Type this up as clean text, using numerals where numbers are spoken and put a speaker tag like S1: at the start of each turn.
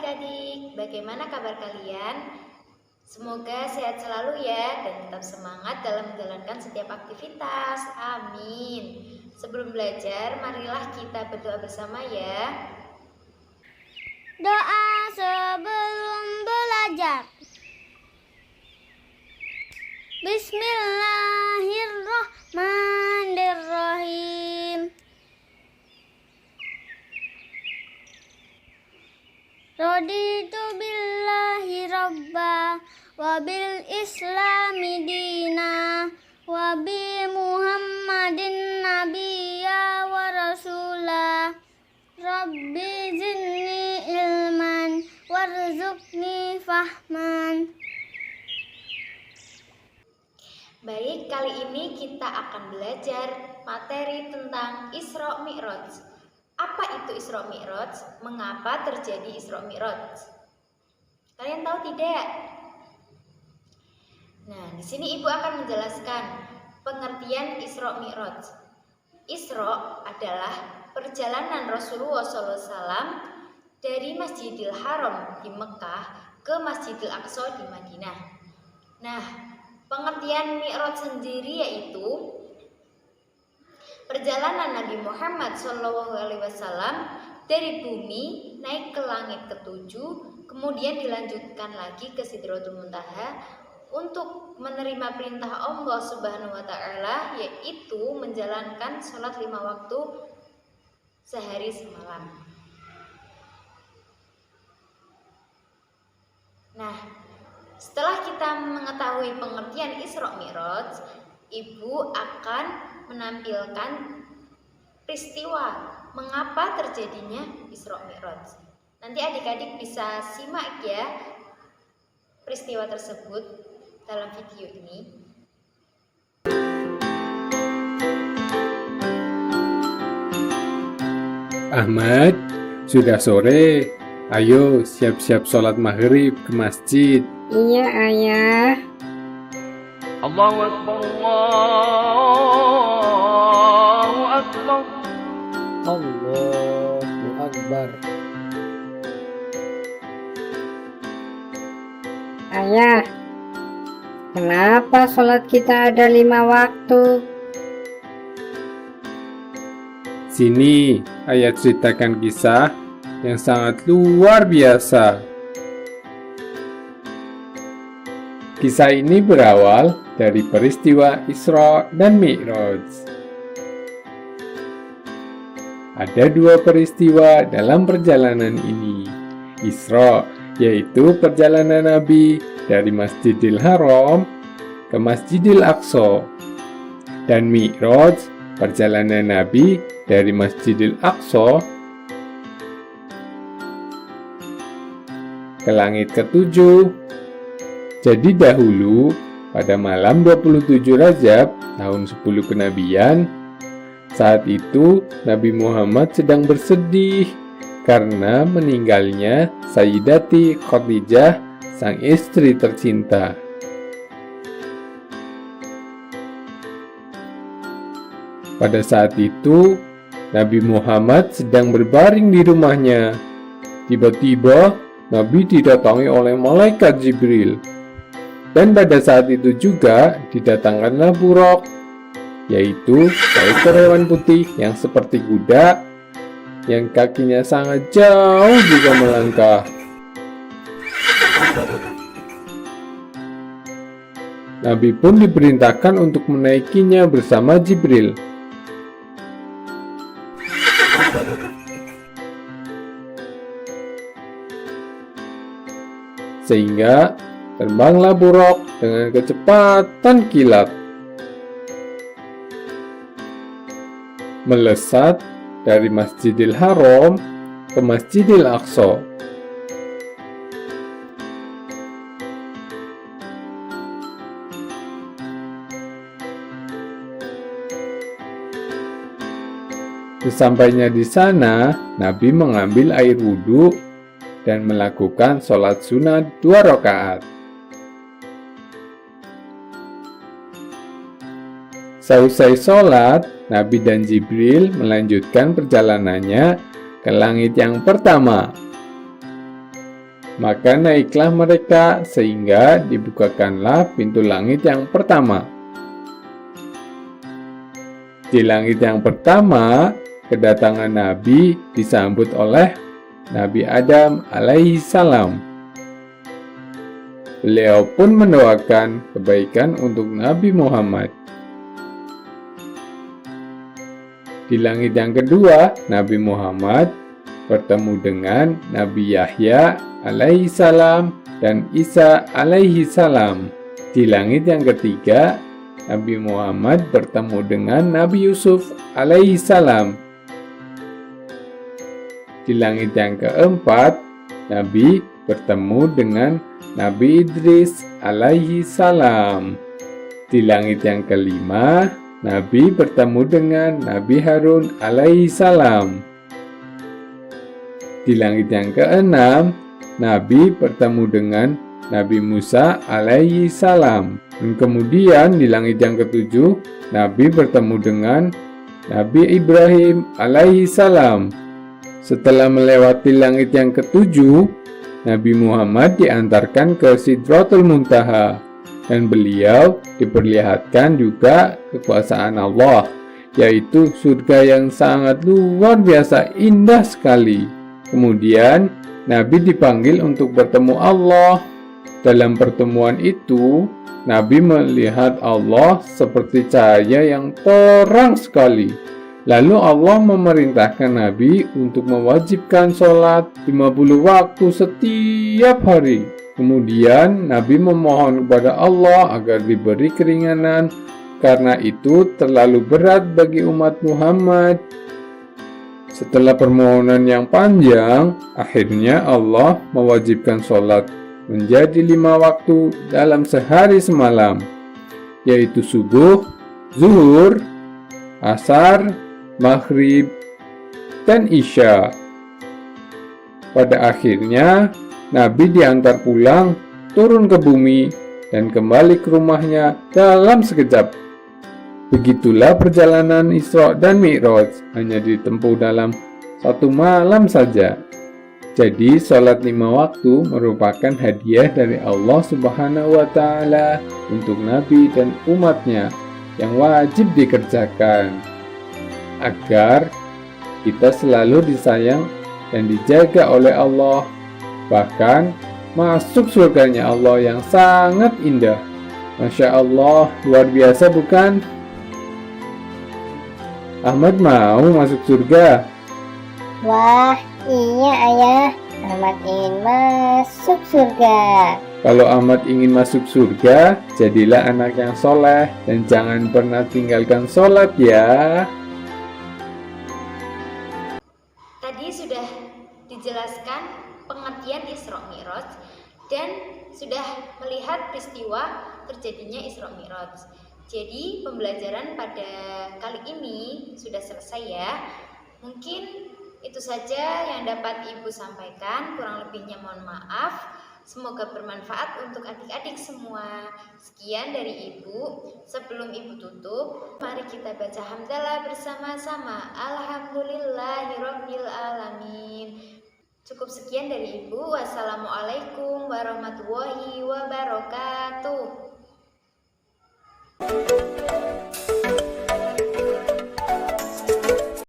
S1: adik-adik, bagaimana kabar kalian? Semoga sehat selalu ya dan tetap semangat dalam menjalankan setiap aktivitas. Amin. Sebelum belajar, marilah kita berdoa bersama ya.
S2: Doa sebelum belajar. Bismillahirrahmanirrahim. Raditu billahi rabba wa bil islami dina wa bi muhammadin nabiyya wa rasulah. Rabbi zidni ilman warzuqni fahman.
S1: Baik, kali ini kita akan belajar materi tentang Isra Mi'raj. Apa itu Isra Mi'raj? Mengapa terjadi Isra Mi'raj? Kalian tahu tidak? Nah, di sini Ibu akan menjelaskan pengertian Isra Mi'raj. Isra adalah perjalanan Rasulullah SAW dari Masjidil Haram di Mekah ke Masjidil Aqsa di Madinah. Nah, pengertian Mi'raj sendiri yaitu perjalanan Nabi Muhammad SAW dari bumi naik ke langit ketujuh, kemudian dilanjutkan lagi ke Sidratul Muntaha untuk menerima perintah Allah Subhanahu wa Ta'ala, yaitu menjalankan sholat 5 waktu sehari semalam. Nah, setelah kita mengetahui pengertian Isra Mi'raj, Ibu akan menampilkan peristiwa mengapa terjadinya Isra Mi'raj. Nanti adik-adik bisa simak ya peristiwa tersebut dalam video ini.
S3: Ahmad, sudah sore. Ayo siap-siap sholat maghrib ke masjid.
S4: Iya, Ayah.
S5: Allahu Akbar, Allahu Akbar.
S4: Allahu Akbar. Ayah, kenapa sholat kita ada 5 waktu?
S3: Sini, ayah ceritakan kisah yang sangat luar biasa. Kisah ini berawal dari peristiwa Isra dan Mi'raj. Ada 2 peristiwa dalam perjalanan ini. Isra, yaitu perjalanan Nabi dari Masjidil Haram ke Masjidil Aqsa. Dan Mi'raj, perjalanan Nabi dari Masjidil Aqsa ke langit ketujuh. Jadi dahulu, pada malam 27 Rajab tahun 10 kenabian, saat itu Nabi Muhammad sedang bersedih karena meninggalnya Sayyidati Khadijah, sang istri tercinta. Pada saat itu, Nabi Muhammad sedang berbaring di rumahnya. Tiba-tiba, Nabi didatangi oleh malaikat Jibril. Dan pada saat itu juga didatangkanlah Buraq, yaitu seekor hewan putih yang seperti kuda, yang kakinya sangat jauh juga melangkah. Nabi pun diperintahkan untuk menaikinya bersama Jibril. Sehingga terbanglah Buraq dengan kecepatan kilat, melesat dari Masjidil Haram ke Masjidil Aqsa. Sesampainya di sana, Nabi mengambil air wudhu dan melakukan sholat sunat 2 rakaat. Seusai sholat, Nabi dan Jibril melanjutkan perjalanannya ke langit yang pertama. Maka naiklah mereka sehingga dibukakanlah pintu langit yang pertama. Di langit yang pertama, kedatangan Nabi disambut oleh Nabi Adam alaihi salam. Beliau pun mendoakan kebaikan untuk Nabi Muhammad. Di langit yang kedua, Nabi Muhammad bertemu dengan Nabi Yahya alaihi salam dan Isa alaihi salam. Di langit yang ketiga, Nabi Muhammad bertemu dengan Nabi Yusuf alaihi salam. Di langit yang keempat, Nabi bertemu dengan Nabi Idris alaihi salam. Di langit yang kelima, Nabi bertemu dengan Nabi Harun alaihi salam. Di langit yang keenam, Nabi bertemu dengan Nabi Musa alaihi salam. Dan kemudian di langit yang ketujuh, Nabi bertemu dengan Nabi Ibrahim alaihi salam. Setelah melewati langit yang ketujuh, Nabi Muhammad diantarkan ke Sidratul Muntaha dan beliau diperlihatkan juga kekuasaan Allah, yaitu surga yang sangat luar biasa indah sekali. Kemudian Nabi dipanggil untuk bertemu Allah. Dalam pertemuan itu, Nabi melihat Allah seperti cahaya yang terang sekali. Lalu Allah memerintahkan Nabi untuk mewajibkan sholat 50 waktu setiap hari. Kemudian Nabi memohon kepada Allah agar diberi keringanan, karena itu terlalu berat bagi umat Muhammad. Setelah permohonan yang panjang, akhirnya Allah mewajibkan sholat menjadi 5 waktu dalam sehari semalam, yaitu subuh, zuhur, asar, maghrib, dan isya. Pada akhirnya, Nabi diantar pulang, turun ke bumi, dan kembali ke rumahnya dalam sekejap. Begitulah perjalanan Isra dan Mi'raj, hanya ditempuh dalam 1 malam saja. Jadi, sholat 5 waktu merupakan hadiah dari Allah Subhanahu wa Ta'ala untuk Nabi dan umatnya yang wajib dikerjakan agar kita selalu disayang dan dijaga oleh Allah, bahkan masuk surganya Allah yang sangat indah. Masya Allah, luar biasa bukan? Ahmad mau masuk surga?
S2: Wah, iya ayah. Ahmad ingin masuk surga.
S3: Kalau Ahmad ingin masuk surga, jadilah anak yang soleh dan jangan pernah tinggalkan sholat ya.
S1: Tadi sudah dijelaskan pengertian Isra Mi'raj dan sudah melihat peristiwa terjadinya Isra Mi'raj. Jadi pembelajaran pada kali ini sudah selesai ya. Mungkin itu saja yang dapat Ibu sampaikan, kurang lebihnya mohon maaf. Semoga bermanfaat untuk adik-adik semua. Sekian dari Ibu. Sebelum Ibu tutup, mari kita baca hamdalah bersama-sama. Alhamdulillahirabbil alamin. Cukup sekian dari Ibu. Wassalamualaikum warahmatullahi wabarakatuh.